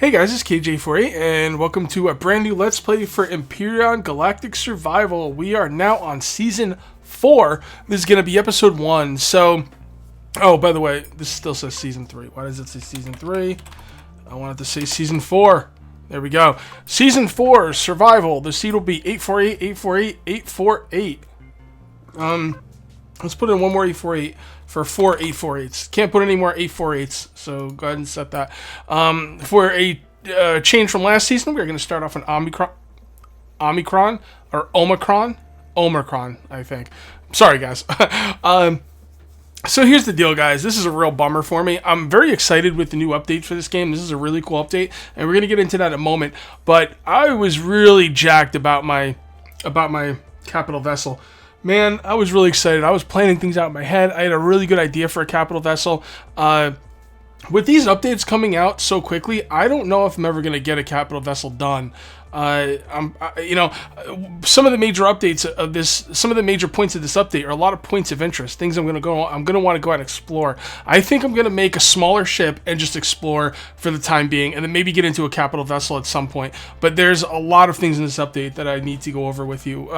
Hey guys, it's KJ48 and welcome to a brand new Let's Play for Empyrion Galactic Survival. We are now on Season 4. This is going to be Episode 1. So, oh, by the way, this still says Season 3. Why does it say Season 3? I wanted to say Season 4. There we go. Season 4, Survival. The seed will be 848, 848, 848. Let's put in one more 848 for 4 848s. Can't put any more 848s, so go ahead and set that. For a change from last season, we're going to start off on Omicron, I think. Sorry, guys. So here's the deal, guys. This is a real bummer for me. I'm very excited with the new update for this game. This is a really cool update, and we're going to get into that in a moment. But I was really jacked about my capital vessel. Man, I was really excited. I was planning things out in my head. I had a really good idea for a capital vessel. With these updates coming out so quickly, I don't know if I'm ever going to get a capital vessel done. Some of the major updates of this, some of the major points of this update are a lot of points of interest, things I'm going to want to go out and explore. I think I'm going to make a smaller ship and just explore for the time being, and then maybe get into a capital vessel at some point. But there's a lot of things in this update that I need to go over with you.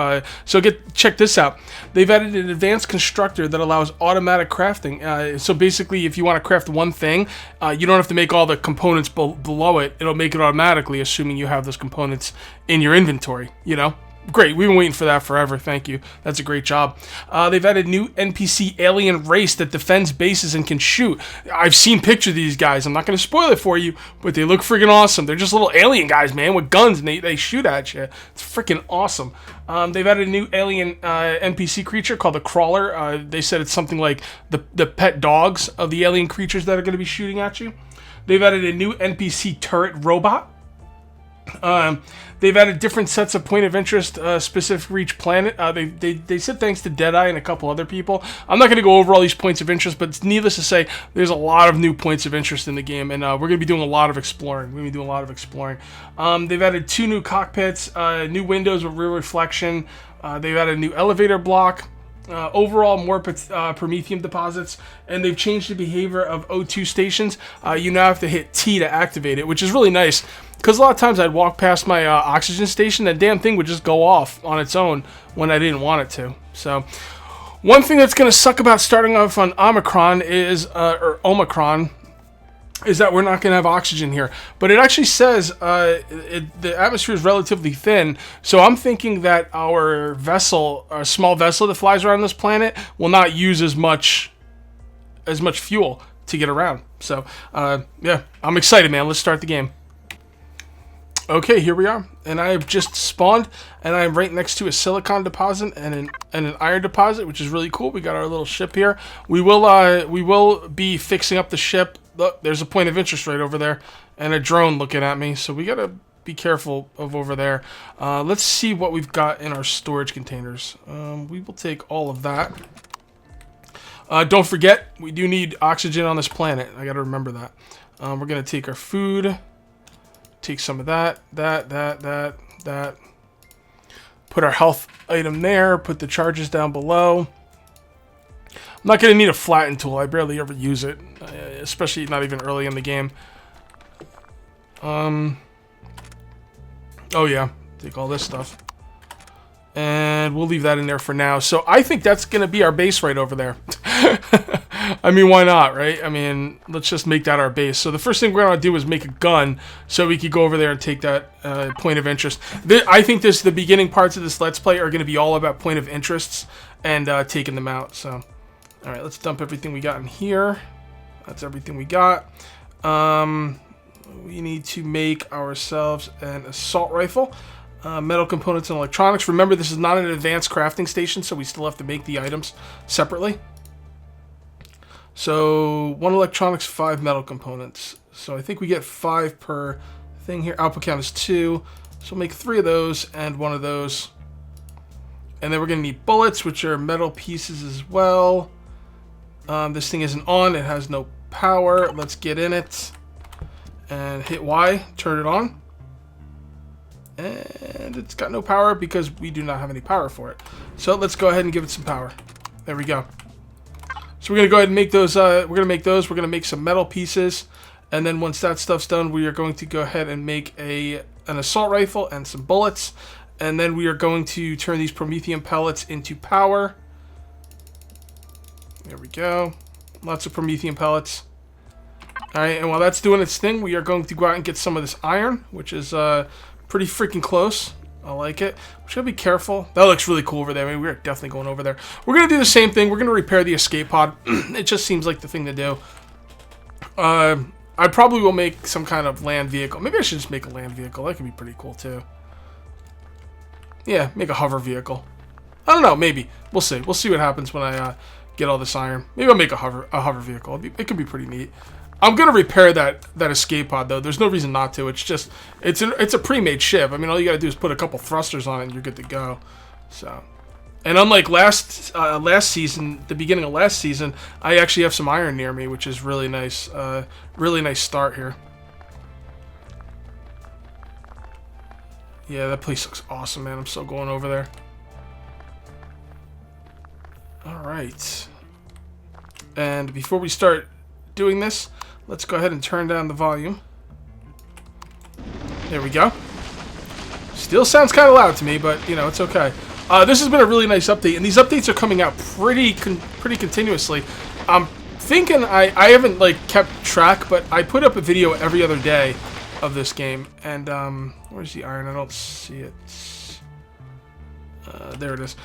So check this out. They've added an advanced constructor that allows automatic crafting. So basically, if you want to craft one thing, you don't have to make all the components below it. It'll make it automatically, assuming you have those components in your inventory, you know? Great, we've been waiting for that forever, thank you. That's a great job. They've added new NPC alien race that defends bases and can shoot. I've seen pictures of these guys, I'm not going to spoil it for you, but they look freaking awesome. They're just little alien guys, man, with guns, and they shoot at you. It's freaking awesome. They've added a new alien NPC creature called the Crawler. They said it's something like the pet dogs of the alien creatures that are going to be shooting at you. They've added a new NPC turret robot. They've added different sets of point of interest specific for each planet. They said thanks to Deadeye and a couple other people. I'm not going to go over all these points of interest, but it's needless to say, there's a lot of new points of interest in the game, and we're going to be doing a lot of exploring. They've added 2 new cockpits, new windows with rear reflection. They've added a new elevator block. Overall, more promethium deposits, and they've changed the behavior of O2 stations. You now have to hit T to activate it, which is really nice, because a lot of times I'd walk past my oxygen station, that damn thing would just go off on its own when I didn't want it to. So, one thing that's going to suck about starting off on Omicron is that we're not going to have oxygen here. But it actually says the atmosphere is relatively thin, so I'm thinking that our vessel, our small vessel that flies around this planet, will not use as much fuel to get around. So, yeah, I'm excited, man. Let's start the game. Okay, here we are, and I have just spawned, and I am right next to a silicon deposit and an iron deposit, which is really cool. We got our little ship here. We will be fixing up the ship. Look, there's a point of interest right over there, and a drone looking at me, so we gotta be careful of over there. Let's see what we've got in our storage containers. We will take all of that. Don't forget, we do need oxygen on this planet. I gotta remember that. We're gonna take our food. Take some of that. Put our health item there. Put the charges down below. I'm not going to need a flatten tool. I barely ever use it. Especially not even early in the game. Oh yeah. Take all this stuff. And we'll leave that in there for now. So I think that's going to be our base right over there. I mean, why not, right? I mean, let's just make that our base. So the first thing we're going to do is make a gun so we could go over there and take that point of interest. I think the beginning parts of this Let's Play are going to be all about point of interests and taking them out. So, all right, let's dump everything we got in here. That's everything we got. We need to make ourselves an assault rifle. Metal components and electronics. Remember, this is not an advanced crafting station, so we still have to make the items separately. So, 1 electronics, 5 metal components. So, I think we get 5 per thing here. Output count is 2. So, we'll make 3 of those and 1 of those. And then we're going to need bullets, which are metal pieces as well. This thing isn't on. It has no power. Let's get in it. And hit Y. Turn it on. And it's got no power because we do not have any power for it. So, let's go ahead and give it some power. There we go. So we're going to go ahead and make those. We're going to make some metal pieces. And then once that stuff's done, we are going to go ahead and make an assault rifle and some bullets. And then we are going to turn these promethium pellets into power. There we go. Lots of promethium pellets. Alright, and while that's doing its thing, we are going to go out and get some of this iron, which is pretty freaking close. I like it. We should be careful. That looks really cool over there. I mean, we're definitely going over there. We're going to do the same thing. We're going to repair the escape pod. It just seems like the thing to do. I probably will make some kind of land vehicle. Maybe I should just make a land vehicle. That could be pretty cool, too. Yeah, make a hover vehicle. I don't know, maybe. We'll see. We'll see what happens when I get all this iron. Maybe I'll make a hover vehicle. It could be pretty neat. I'm gonna repair that escape pod though. There's no reason not to. It's just it's a pre-made ship. I mean, all you gotta do is put a couple thrusters on it and you're good to go. So, and unlike last season, the beginning of last season, I actually have some iron near me, which is really nice. Really nice start here. Yeah, that place looks awesome, man. I'm still going over there. Alright. And before we start doing this, let's go ahead and turn down the volume. There we go. Still sounds kind of loud to me, but, you know, it's okay. This has been a really nice update, and these updates are coming out pretty continuously. I'm thinking I haven't, like, kept track, but I put up a video every other day of this game, and where's the iron? I don't see it. There it is.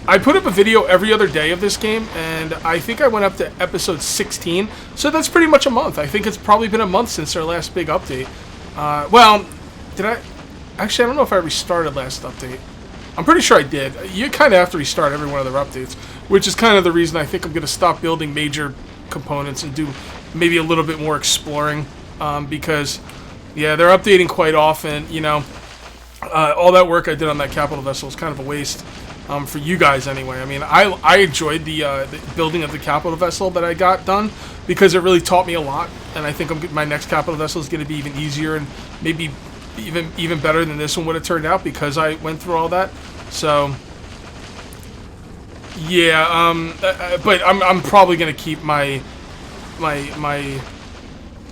I put up a video every other day of this game, and I think I went up to episode 16, so that's pretty much a month. I think it's probably been a month since our last big update. Well, did I? Actually, I don't know if I restarted last update. I'm pretty sure I did. You kind of have to restart every one of their updates, which is kind of the reason I think I'm going to stop building major components and do maybe a little bit more exploring, because yeah, they're updating quite often, you know. All that work I did on that capital vessel was kind of a waste, for you guys anyway. I mean, I enjoyed the building of the capital vessel that I got done, because it really taught me a lot, and I think my next capital vessel is going to be even easier and maybe even better than this one would have turned out, because I went through all that. So yeah, but I'm probably going to keep my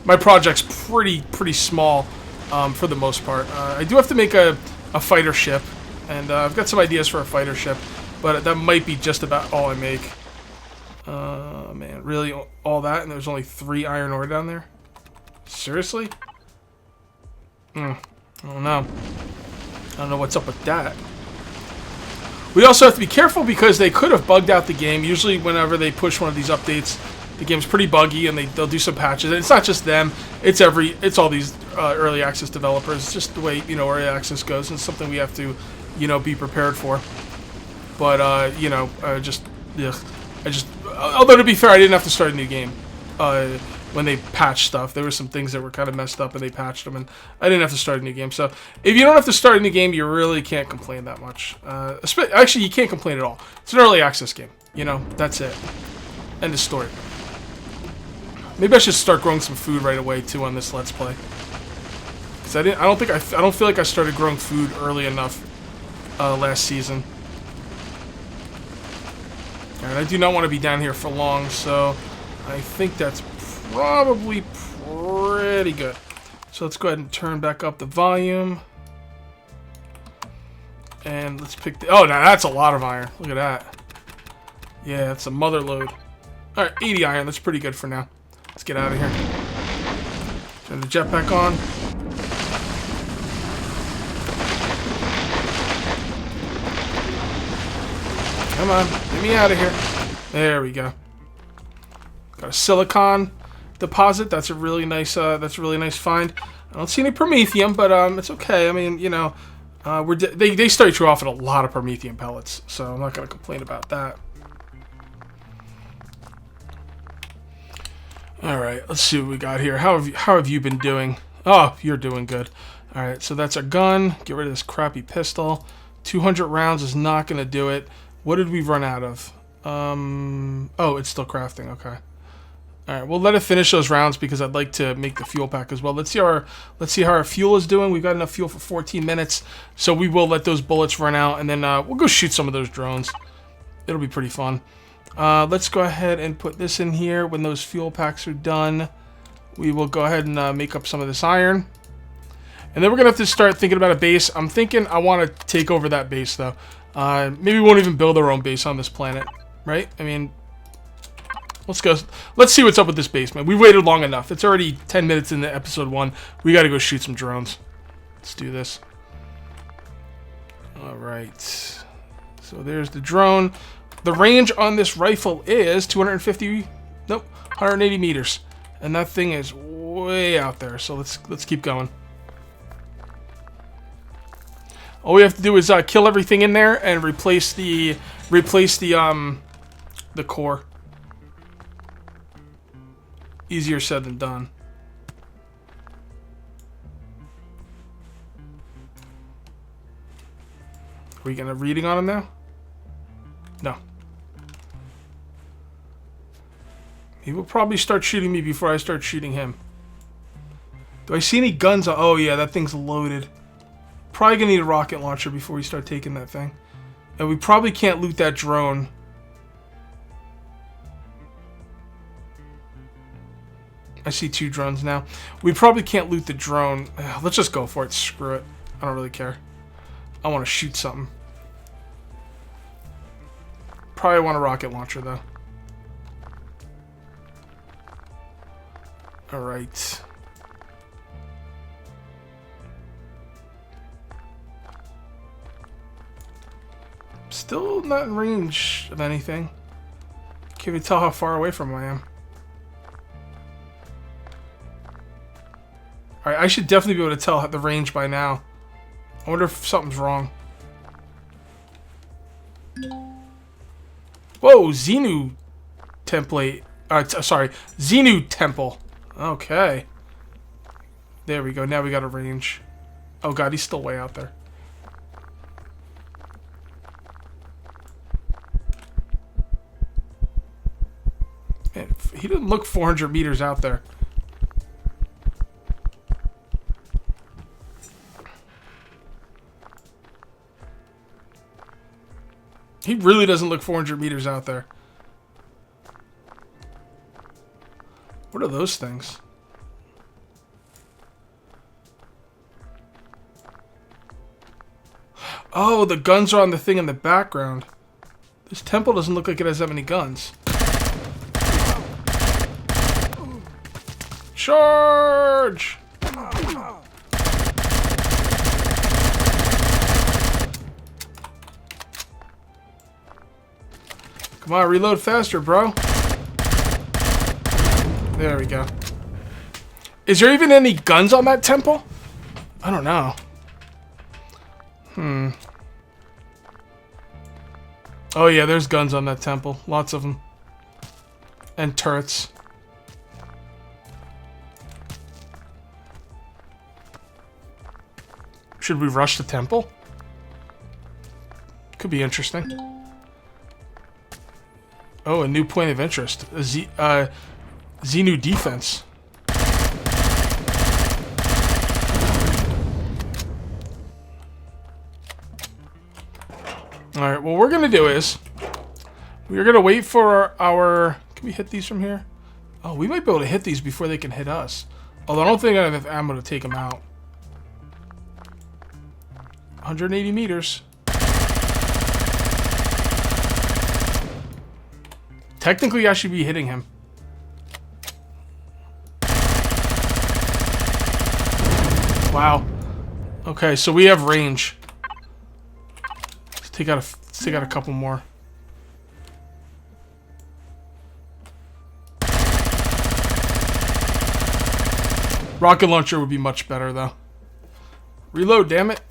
project's pretty small, for the most part. I do have to make a fighter ship, and I've got some ideas for a fighter ship, but that might be just about all I make. Man, really, all that, and there's only 3 iron ore down there? Seriously? I don't know. I don't know what's up with that. We also have to be careful, because they could have bugged out the game. Usually whenever they push one of these updates, the game's pretty buggy, and they'll do some patches. And it's not just them; it's all these early access developers. It's just the way, you know, early access goes, and it's something we have to, you know, be prepared for. But you know, although to be fair, I didn't have to start a new game when they patched stuff. There were some things that were kind of messed up, and they patched them, and I didn't have to start a new game. So if you don't have to start a new game, you really can't complain that much. Actually, you can't complain at all. It's an early access game. You know, that's it. End of story. Maybe I should start growing some food right away too on this Let's Play, because I don't feel like I started growing food early enough last season. Alright, I do not want to be down here for long, so I think that's probably pretty good. So let's go ahead and turn back up the volume, and let's pick the. Oh, now that's a lot of iron. Look at that. Yeah, that's a mother load. All right, 80 iron. That's pretty good for now. Let's get out of here. Turn the jetpack on. Come on, get me out of here. There we go. Got a silicon deposit. That's a really nice. That's a really nice find. I don't see any promethium, but it's okay. I mean, you know, they start you off with a lot of promethium pellets, so I'm not gonna complain about that. Alright, let's see what we got here. How have you been doing? Oh, you're doing good. Alright, so that's a gun. Get rid of this crappy pistol. 200 rounds is not going to do it. What did we run out of? Oh, it's still crafting. Okay. Alright, we'll let it finish those rounds, because I'd like to make the fuel pack as well. Let's see how our fuel is doing. We've got enough fuel for 14 minutes, so we will let those bullets run out, and then we'll go shoot some of those drones. It'll be pretty fun. Let's go ahead and put this in here. When those fuel packs are done, we will go ahead and make up some of this iron. And then we're going to have to start thinking about a base. I'm thinking I want to take over that base, though. Maybe we won't even build our own base on this planet, right? I mean, let's go. Let's see what's up with this base, man. We waited long enough. It's already 10 minutes into episode 1. We got to go shoot some drones. Let's do this. All right. So there's the drone. The range on this rifle is 250, nope, 180 meters. And that thing is way out there. So let's keep going. All we have to do is kill everything in there and replace the core. Easier said than done. Are we gonna reading on him now? No. He will probably start shooting me before I start shooting him. Do I see any guns? Oh yeah, that thing's loaded. Probably gonna need a rocket launcher before we start taking that thing. And we probably can't loot that drone. I see 2 drones now. We probably can't loot the drone. Let's just go for it. Screw it. I don't really care. I want to shoot something. Probably want a rocket launcher, though. Alright. Still not in range of anything. Can't even tell how far away from I am. Alright, I should definitely be able to tell the range by now. I wonder if something's wrong. Whoa, Xenu template. Sorry, Xenu temple. Okay. There we go. Now we got a range. Oh god, he's still way out there. Man, he didn't look 400 meters out there. He really doesn't look 400 meters out there. What are those things? Oh, the guns are on the thing in the background. This temple doesn't look like it has that many guns. Charge! Come on, reload faster, bro. There we go. Is there even any guns on that temple? I don't know. Oh yeah, there's guns on that temple. Lots of them. And turrets. Should we rush the temple? Could be interesting. Oh, a new point of interest. A Xenu defense. Alright, what we're going to do is we're going to wait for our... Can we hit these from here? Oh, we might be able to hit these before they can hit us. Although I don't think I have enough ammo to take them out. 180 meters. Technically, I should be hitting him. Wow. Okay, so we have range. Let's take out a couple more. Rocket launcher would be much better, though. Reload, damn it.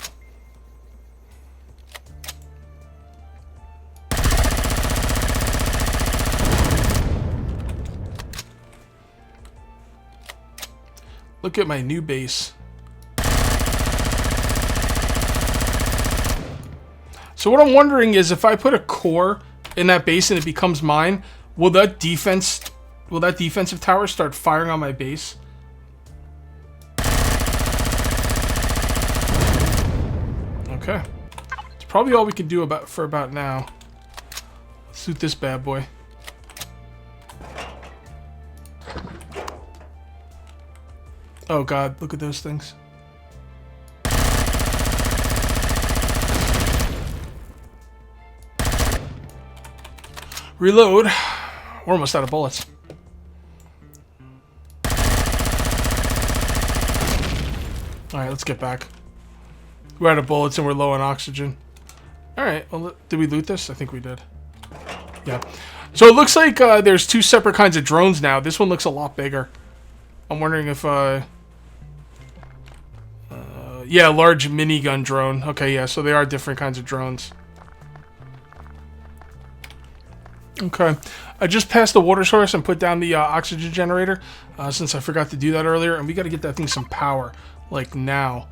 Look at my new base. So what I'm wondering is if I put a core in that base and it becomes mine, will that defensive tower start firing on my base? Okay. It's probably all we can do for about now. Let's loot this bad boy. Oh god, look at those things. Reload. We're almost out of bullets. Alright, let's get back. We're out of bullets and we're low on oxygen. Alright, well, did we loot this? I think we did. Yeah. So it looks like there's two separate kinds of drones now. This one looks a lot bigger. I'm wondering if... yeah, large minigun drone. Okay, yeah, so they are different kinds of drones. Okay. I just passed the water source and put down the oxygen generator, since I forgot to do that earlier, and we got to get that thing some power, like now.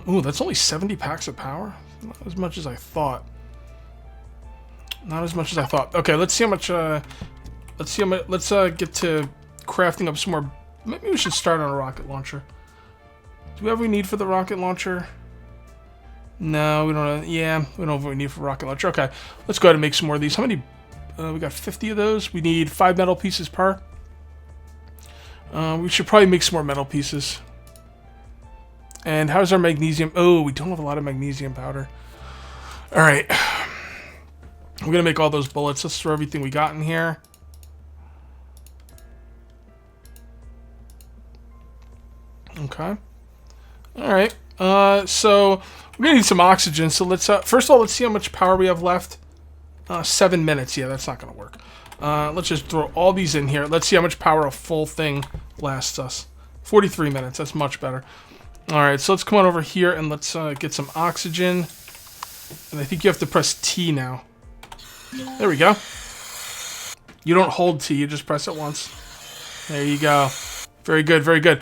Ooh, that's only 70 packs of power? Not as much as I thought. Not as much as I thought. Okay, let's see how much, let's get to crafting up some more. Maybe we should start on a rocket launcher. Do we have what we need for the rocket launcher? No, we don't. Yeah, we don't have what we need for rocket launcher. Okay, let's go ahead and make some more of these. How many? We got 50 of those. We need 5 metal pieces per. We should probably make some more metal pieces. And how's our magnesium? Oh, we don't have a lot of magnesium powder. All right. We're going to make all those bullets. Let's throw everything we got in here. Okay. All right. So we're going to need some oxygen. So let's, first of all, let's see how much power we have left. 7 minutes. Yeah, that's not going to work. Let's just throw all these in here. Let's see how much power a full thing lasts us. 43 minutes. That's much better. All right, so let's come on over here and let's get some oxygen. And I think you have to press T now. There we go. You don't hold T, you just press it once. There you go. Very good, very good.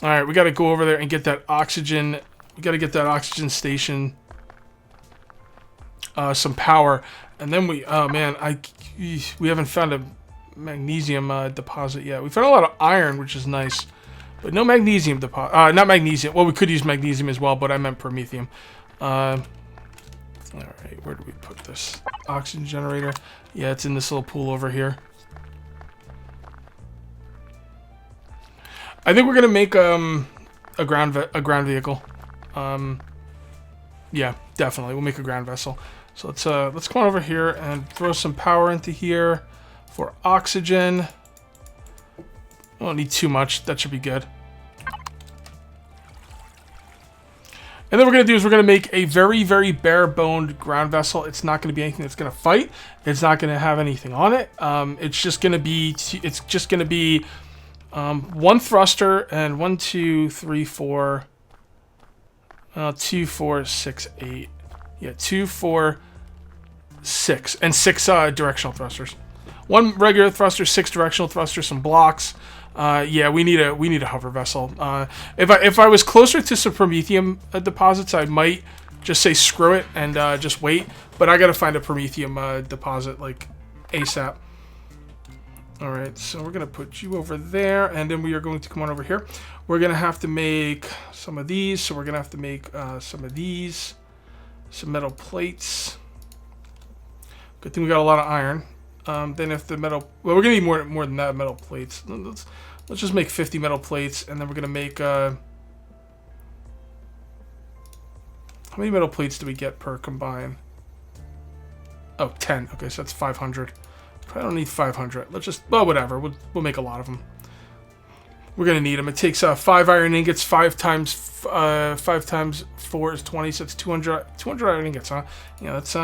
All right, we got to go over there and get that oxygen. We got to get that oxygen station some power. And then we, oh man, we haven't found a magnesium deposit yet. We found a lot of iron, which is nice. But no magnesium deposit. Not magnesium. Well, we could use magnesium as well, but I meant promethium. Alright, where do we put this? Oxygen generator. Yeah, it's in this little pool over here. I think we're gonna make a ground vehicle. Yeah, definitely. We'll make a ground vessel. So let's come on over here and throw some power into here for oxygen. I don't need too much. That should be good. And then what we're going to do is we're going to make a very, very bare-boned ground vessel. It's not going to be anything that's going to fight. It's not going to have anything on it. It's just going to be one thruster and 1, 2, 3, 4, 2, 4, 6, 8. Yeah, 2, 4, 6, and 6 directional thrusters. 1 regular thruster, 6 directional thrusters, some blocks. Yeah, we need a hover vessel. If I was closer to some promethium deposits, I might just say screw it and just wait. But I gotta find a promethium deposit like ASAP. All right, so we're gonna put you over there, and then we are going to come on over here. We're gonna have to make some of these, so we're gonna have to make some of these, some metal plates. Good thing we got a lot of iron. Then if the metal, well, we're gonna need more than that metal plates. Let's just make 50 metal plates, and then we're gonna make how many metal plates do we get per combine? Oh, 10. Okay, so that's 500. Probably don't need 500. Let's just, well, whatever. We'll make a lot of them. We're gonna need them. It takes 5 iron ingots. 5 times 4 is 20, so it's 200 iron ingots, huh? Yeah, that's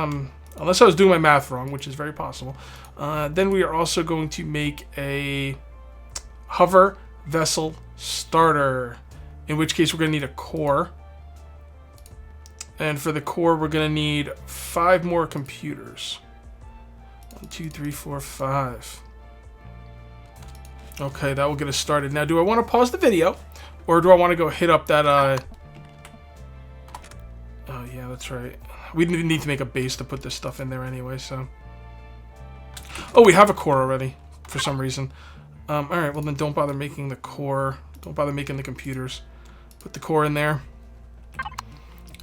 unless I was doing my math wrong, which is very possible. Then we are also going to make a hover vessel starter, in which case we're going to need a core. And for the core, we're going to need 5 more computers. 1, 2, 3, 4, 5. Okay, that will get us started. Now, do I want to pause the video, or do I want to go hit up that, oh, yeah, that's right. We need to make a base to put this stuff in there anyway, so. Oh, we have a core already, for some reason. Alright, well then don't bother making the core. Don't bother making the computers. Put the core in there.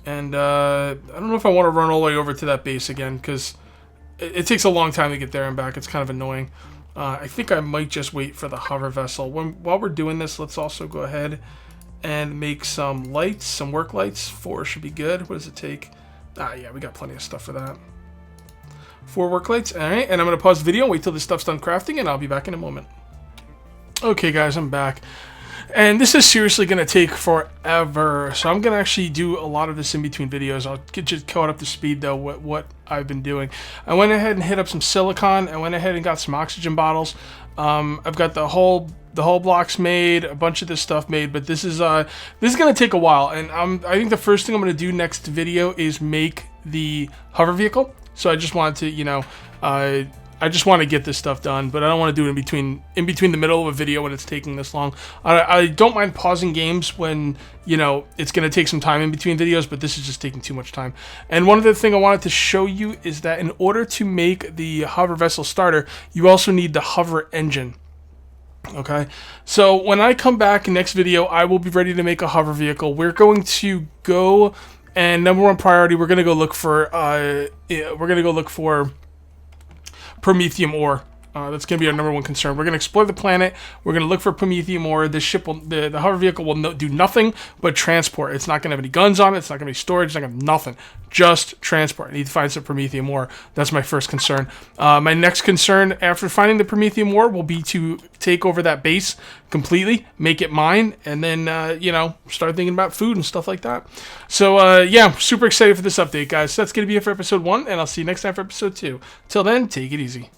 And, I don't know if I want to run all the way over to that base again, because it takes a long time to get there and back. It's kind of annoying. I think I might just wait for the hover vessel. While we're doing this, let's also go ahead and make some lights, some work lights. 4 should be good. What does it take? Ah, yeah, we got plenty of stuff for that. 4 work lights. All right, and I'm going to pause the video and wait till this stuff's done crafting, and I'll be back in a moment. Okay, guys, I'm back. And this is seriously going to take forever, so I'm going to actually do a lot of this in between videos. I'll get you caught up to speed, though, what I've been doing. I went ahead and hit up some silicon. I went ahead and got some oxygen bottles. I've got the whole blocks made, a bunch of this stuff made, but this is going to take a while. And I think the first thing I'm going to do next video is make the hover vehicle. So I just wanted to, you know, I just want to get this stuff done, but I don't want to do it in between the middle of a video when it's taking this long. I don't mind pausing games when, you know, it's going to take some time in between videos, but this is just taking too much time. And one other thing I wanted to show you is that in order to make the hover vessel starter, you also need the hover engine. Okay, so when I come back in next video, I will be ready to make a hover vehicle. We're going to go, and number one priority, we're going to go look for Promethium ore. That's going to be our number one concern. We're going to explore the planet. We're going to look for Promethium ore. This ship will, the hover vehicle will do nothing but transport. It's not going to have any guns on it. It's not going to be storage. It's not going to have nothing. Just transport. I need to find some Promethium ore. That's my first concern. My next concern after finding the Promethium ore will be to take over that base completely, make it mine, and then, you know, start thinking about food and stuff like that. So, yeah, super excited for this update, guys. So that's going to be it for episode 1, and I'll see you next time for episode 2. Till then, take it easy.